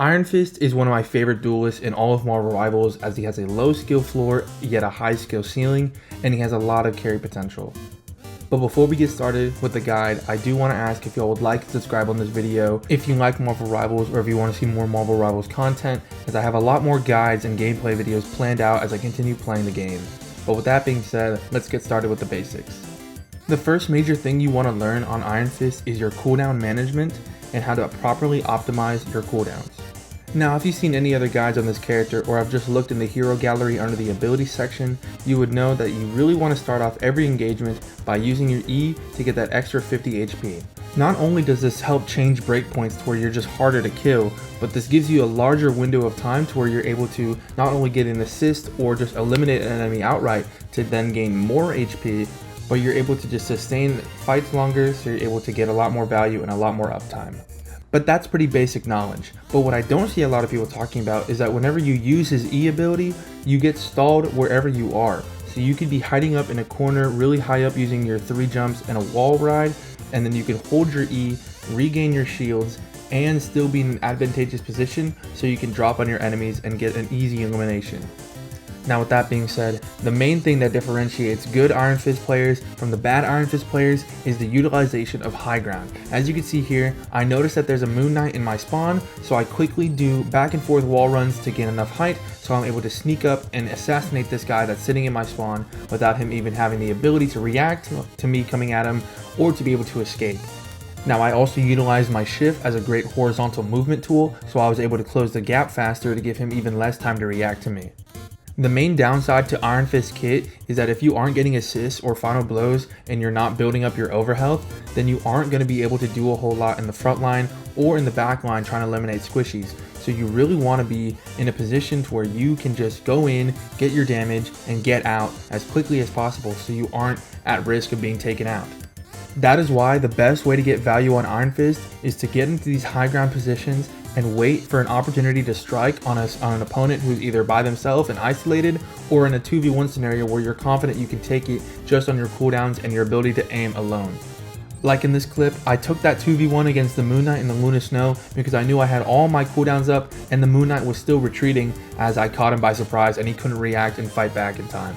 Iron Fist is one of my favorite duelists in all of Marvel Rivals, as he has a low skill floor yet a high skill ceiling, and he has a lot of carry potential. But before we get started with the guide, I do want to ask if y'all would like to subscribe on this video if you like Marvel Rivals, or if you want to see more Marvel Rivals content, as I have a lot more guides and gameplay videos planned out as I continue playing the game. But with that being said, let's get started with the basics. The first major thing you want to learn on Iron Fist is your cooldown management and how to properly optimize your cooldowns. Now, if you've seen any other guides on this character, or have just looked in the hero gallery under the ability section, you would know that you really want to start off every engagement by using your E to get that extra 50 HP. Not only does this help change breakpoints to where you're just harder to kill, but this gives you a larger window of time to where you're able to not only get an assist or just eliminate an enemy outright to then gain more HP, but you're able to just sustain fights longer, so you're able to get a lot more value and a lot more uptime. But that's pretty basic knowledge. But what I don't see a lot of people talking about is that whenever you use his E ability, you get stalled wherever you are. So you could be hiding up in a corner really high up using your 3 jumps and a wall ride, and then you can hold your E, regain your shields, and still be in an advantageous position so you can drop on your enemies and get an easy elimination. Now, with that being said, the main thing that differentiates good Iron Fist players from the bad Iron Fist players is the utilization of high ground. As you can see here, I noticed that there's a Moon Knight in my spawn, so I quickly do back and forth wall runs to gain enough height so I'm able to sneak up and assassinate this guy that's sitting in my spawn without him even having the ability to react to me coming at him or to be able to escape. Now, I also utilized my shift as a great horizontal movement tool, so I was able to close the gap faster to give him even less time to react to me. The main downside to Iron Fist kit is that if you aren't getting assists or final blows and you're not building up your overhealth, then you aren't going to be able to do a whole lot in the front line or in the back line trying to eliminate squishies. So you really want to be in a position to where you can just go in, get your damage, and get out as quickly as possible so you aren't at risk of being taken out. That is why the best way to get value on Iron Fist is to get into these high ground positions and wait for an opportunity to strike on an opponent who's either by themselves and isolated, or in a 2v1 scenario where you're confident you can take it just on your cooldowns and your ability to aim alone. Like in this clip, I took that 2v1 against the Moon Knight in the Luna Snow because I knew I had all my cooldowns up and the Moon Knight was still retreating as I caught him by surprise and he couldn't react and fight back in time.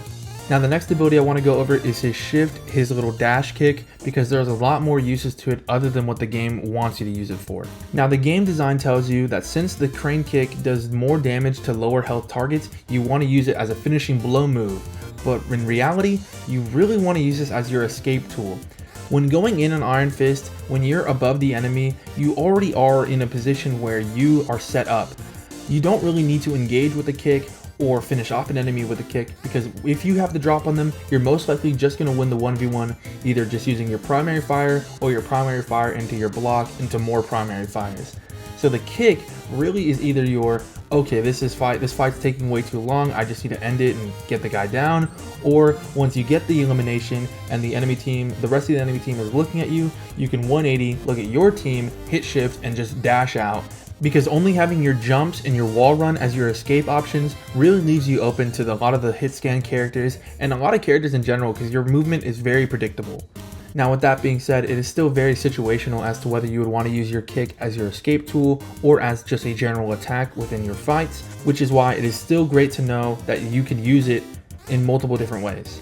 Now, the next ability I want to go over is his shift, his little dash kick, because there's a lot more uses to it other than what the game wants you to use it for. Now, the game design tells you that since the crane kick does more damage to lower health targets, you want to use it as a finishing blow move. But in reality, you really want to use this as your escape tool. When going in on Iron Fist, when you're above the enemy, you already are in a position where you are set up. You don't really need to engage with the kick or finish off an enemy with a kick, because if you have the drop on them, you're most likely just going to win the 1v1 either just using your primary fire or your primary fire into your block into more primary fires. So the kick really is either your, okay, this fight's taking way too long, I just need to end it and get the guy down, or once you get the elimination and the rest of the enemy team is looking at you, you can 180, look at your team, hit shift, and just dash out. Because only having your jumps and your wall run as your escape options really leaves you open to a lot of the hit scan characters and a lot of characters in general, because your movement is very predictable. Now, with that being said, it is still very situational as to whether you would want to use your kick as your escape tool or as just a general attack within your fights, which is why it is still great to know that you can use it in multiple different ways.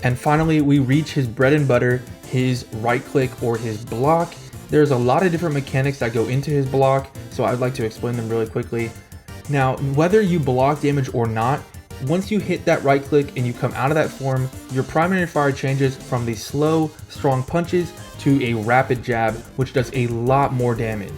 And finally, we reach his bread and butter, his right click or his block. There's a lot of different mechanics that go into his block, so I'd like to explain them really quickly. Now, whether you block damage or not, once you hit that right click and you come out of that form, your primary fire changes from the slow, strong punches to a rapid jab, which does a lot more damage.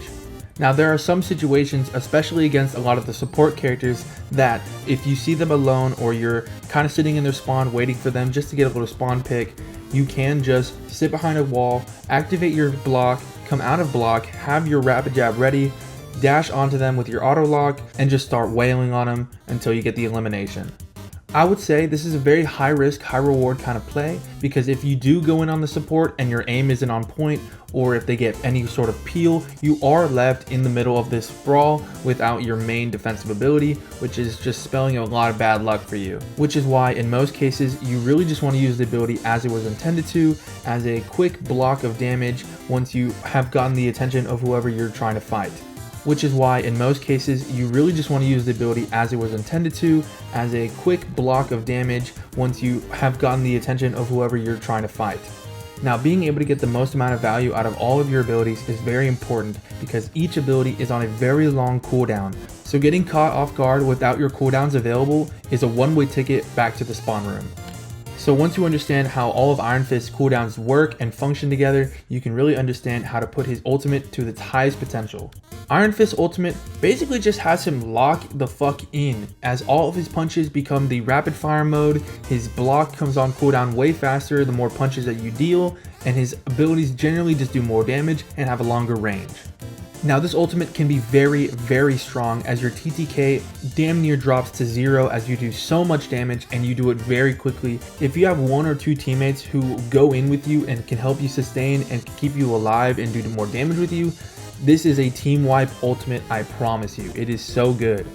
Now, there are some situations, especially against a lot of the support characters, that if you see them alone or you're kind of sitting in their spawn waiting for them just to get a little spawn pick, you can just sit behind a wall, activate your block, come out of block, have your rapid jab ready, dash onto them with your auto lock, and just start wailing on them until you get the elimination. I would say this is a very high risk, high reward kind of play, because if you do go in on the support and your aim isn't on point, or if they get any sort of peel, you are left in the middle of this brawl without your main defensive ability, which is just spelling a lot of bad luck for you. Which is why in most cases, you really just want to use the ability as it was intended to, as a quick block of damage once you have gotten the attention of whoever you're trying to fight. which is why in most cases you really just want to use the ability as it was intended to, as a quick block of damage once you have gotten the attention of whoever you're trying to fight. Now, being able to get the most amount of value out of all of your abilities is very important because each ability is on a very long cooldown. So getting caught off guard without your cooldowns available is a one-way ticket back to the spawn room. So once you understand how all of Iron Fist's cooldowns work and function together, you can really understand how to put his ultimate to its highest potential. Iron Fist's ultimate basically just has him lock the fuck in, as all of his punches become the rapid fire mode, his block comes on cooldown way faster the more punches that you deal, and his abilities generally just do more damage and have a longer range. Now this ultimate can be very, very strong as your TTK damn near drops to 0 as you do so much damage and you do it very quickly. If you have 1 or 2 teammates who go in with you and can help you sustain and keep you alive and do more damage with you, this is a team wipe ultimate, I promise you. It is so good.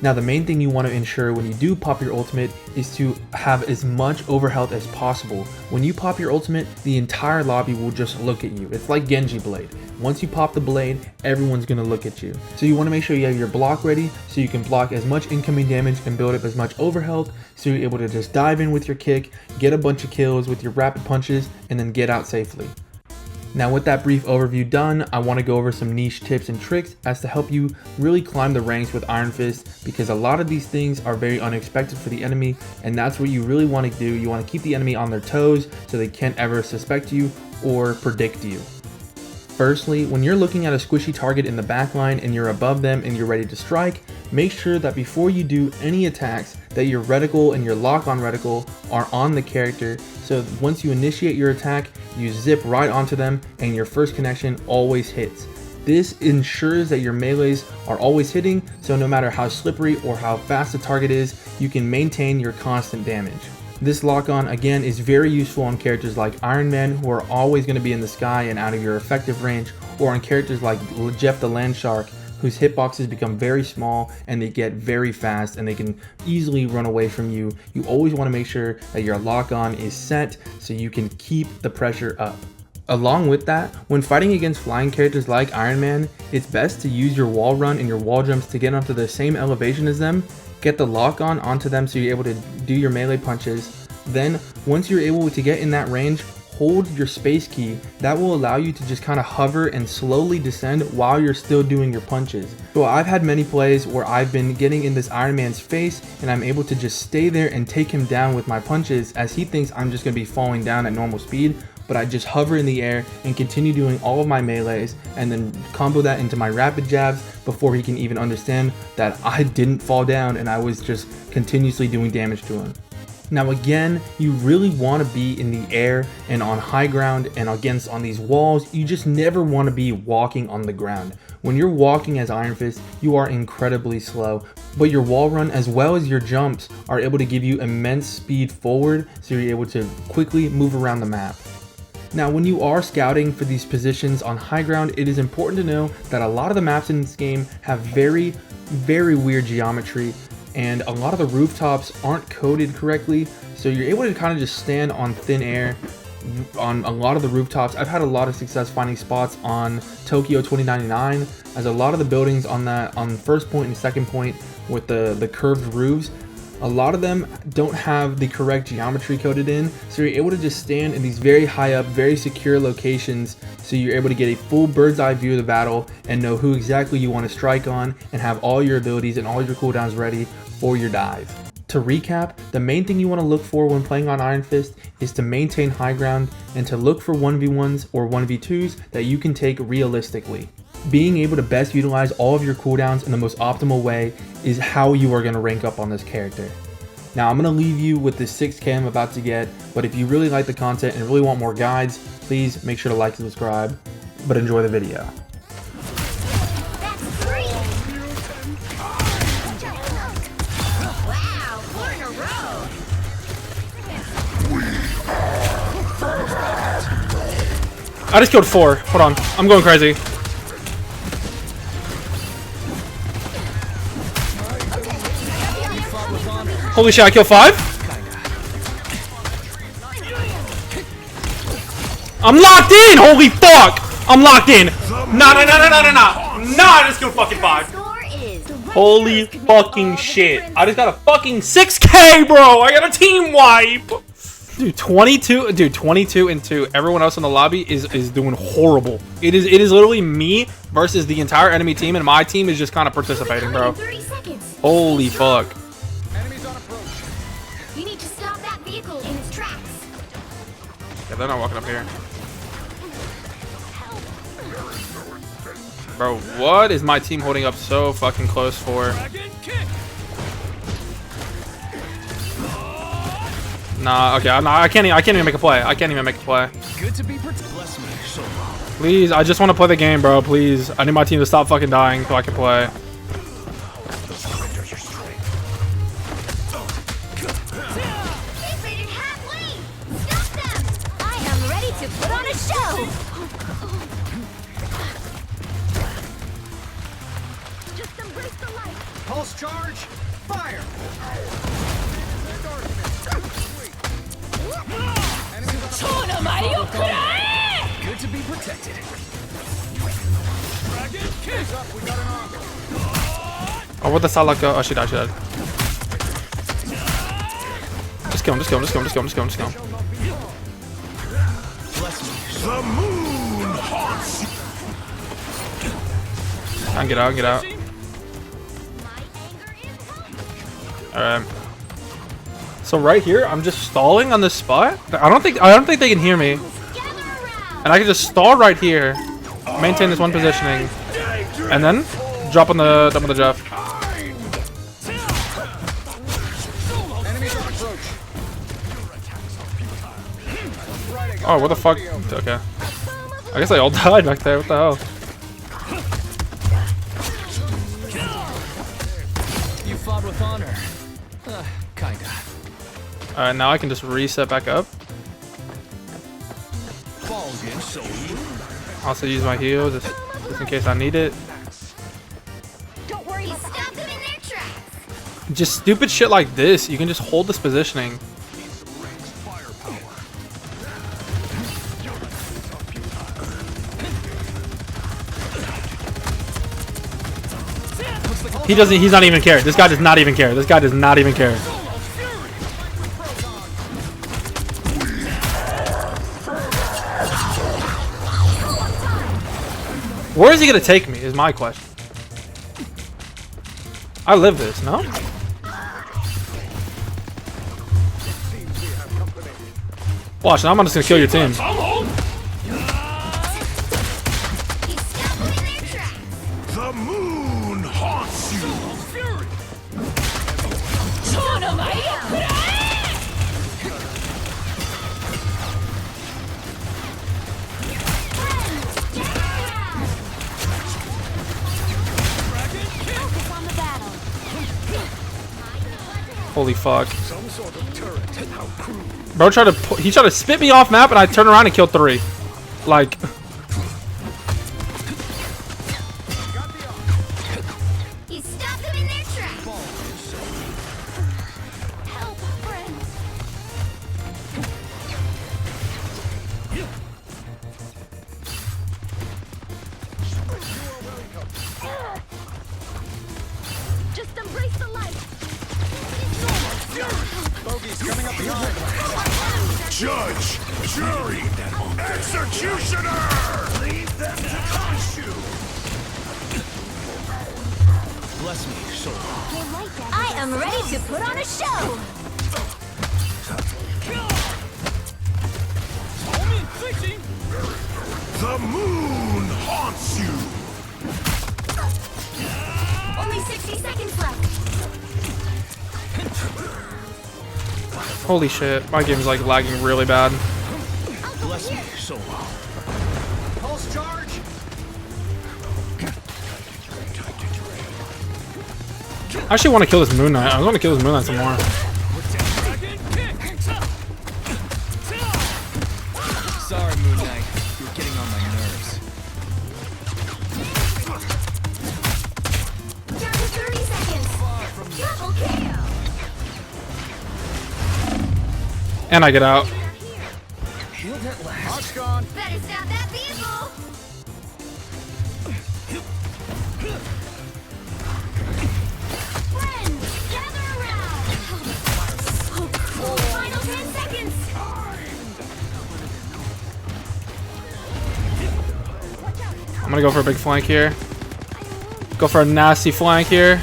Now the main thing you want to ensure when you do pop your ultimate is to have as much overhealth as possible. When you pop your ultimate, the entire lobby will just look at you. It's like Genji Blade. Once you pop the blade, everyone's going to look at you. So you want to make sure you have your block ready so you can block as much incoming damage and build up as much overhealth so you're able to just dive in with your kick, get a bunch of kills with your rapid punches, and then get out safely. Now with that brief overview done, I want to go over some niche tips and tricks as to help you really climb the ranks with Iron Fist, because a lot of these things are very unexpected for the enemy, and that's what you really want to do. You want to keep the enemy on their toes so they can't ever suspect you or predict you. Firstly, when you're looking at a squishy target in the backline and you're above them and you're ready to strike, make sure that before you do any attacks that your reticle and your lock-on reticle are on the character, so once you initiate your attack, you zip right onto them and your first connection always hits. This ensures that your melees are always hitting, so no matter how slippery or how fast the target is, you can maintain your constant damage. This lock-on again is very useful on characters like Iron Man, who are always going to be in the sky and out of your effective range, or on characters like Jeff the Land Shark, whose hitboxes become very small and they get very fast and they can easily run away from you. You always want to make sure that your lock-on is set so you can keep the pressure up. Along with that, when fighting against flying characters like Iron Man, it's best to use your wall run and your wall jumps to get onto the same elevation as them, get the lock-on onto them so you're able to do your melee punches. Then, once you're able to get in that range, hold your space key. That will allow you to just kind of hover and slowly descend while you're still doing your punches. So I've had many plays where I've been getting in this Iron Man's face and I'm able to just stay there and take him down with my punches, as he thinks I'm just going to be falling down at normal speed, but I just hover in the air and continue doing all of my melees and then combo that into my rapid jabs before he can even understand that I didn't fall down and I was just continuously doing damage to him. Now again, you really want to be in the air and on high ground and against on these walls. You just never want to be walking on the ground. When you're walking as Iron Fist, you are incredibly slow, but your wall run as well as your jumps are able to give you immense speed forward, so you're able to quickly move around the map. Now when you are scouting for these positions on high ground, it is important to know that a lot of the maps in this game have very, very weird geometry, and a lot of the rooftops aren't coded correctly, so you're able to kind of just stand on thin air on a lot of the rooftops. I've had a lot of success finding spots on Tokyo 2099, as a lot of the buildings on first point and second point with the curved roofs, a lot of them don't have the correct geometry coded in, so you're able to just stand in these very high up, very secure locations, so you're able to get a full bird's eye view of the battle and know who exactly you want to strike on and have all your abilities and all your cooldowns ready for your dive. To recap, the main thing you want to look for when playing on Iron Fist is to maintain high ground and to look for 1v1s or 1v2s that you can take realistically. Being able to best utilize all of your cooldowns in the most optimal way is how you are going to rank up on this character. Now I'm going to leave you with this 6K I'm about to get, but if you really like the content and really want more guides, please make sure to like and subscribe, but enjoy the video. I just killed 4. Hold on. I'm going crazy. Holy shit, I killed 5? I'm locked in! Holy fuck! I'm locked in! No. Nah, I just killed fucking 5. Holy fucking shit. I just got a fucking 6K, bro. I got a team wipe. Dude, 22 and 2. Everyone else in the lobby is doing horrible. It is literally me versus the entire enemy team, and my team is just kind of participating, bro. Holy fuck. Enemies on approach. You need to stop that vehicle in its tracks. Yeah, they're not walking up here. Bro, what is my team holding up so fucking close for? Nah, okay, I can't even make a play. I can't even make a play. Good to be bless me, so Please, I just want to play the game, bro. Please, I need my team to stop fucking dying so I can play. I am ready to put on a show. Just embrace the light. pulse charge, fire. Good to be protected. Oh, where'd the Salah go? Oh, she died, Just kill him, just kill him, just kill him, just kill him, just kill him, just kill him. The moon haunts you. I can get out, get out. Alright. So right here, I'm just stalling on this spot. I don't think they can hear me. And I can just stall right here, maintain this one positioning, and then drop on the Jeff. Oh, what the fuck? Okay. I guess they all died back there. What the hell? You fought with honor. Kinda. Alright, now I can just reset back up. Also use my heal just in case I need it. Don't worry, stop them in their tracks. Just stupid shit like this. You can just hold this positioning. He's not even care. This guy does not even care. This guy does not even care. Where is he gonna take me is my question. I live this, no? Watch, now I'm just gonna kill your team. The moon haunts you. Holy fuck. Bro he tried to spit me off map and I turned around and killed 3. Like He stopped them in their tracks. Help, friends. Just embrace the light. Bogey's coming up behind. Judge, jury, executioner. Leave them to punish you. Bless me, soul. I am ready to put on a show. The moon haunts you. Only 60 seconds left. holy shit, my game's like lagging really bad. Bless me, soul. Pulse charge. I actually want to kill this Moon Knight. I want to kill this Moon Knight some more. Sorry, Moon Knight. You're getting on my nerves. Down to 30 seconds. Double KO. And I get out. Healed at last. Arch gone. Better stop that vehicle. gonna go for a big flank here. Go for a nasty flank here.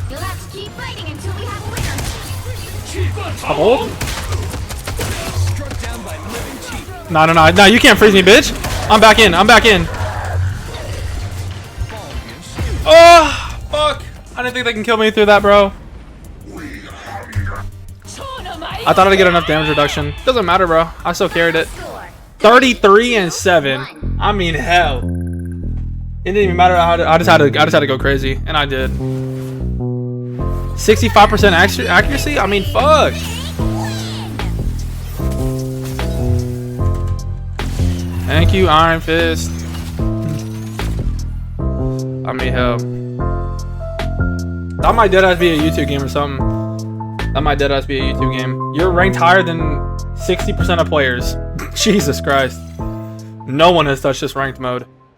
You'll have to keep fighting until we have a winner. Hold. Struck down by living cheap. No, you can't freeze me, bitch. I'm back in. Oh, fuck. I didn't think they can kill me through that, bro. I thought I'd get enough damage reduction. Doesn't matter, bro. I still carried it. 33 and 7. I mean, hell. It didn't even matter. I just had to go crazy, and I did. 65% accuracy. I mean, fuck. Thank you, Iron Fist. I mean, hell. That might deadass be a YouTube game or something. That might deadass be a YouTube game. You're ranked higher than 60% of players. Jesus Christ. No one has touched this ranked mode.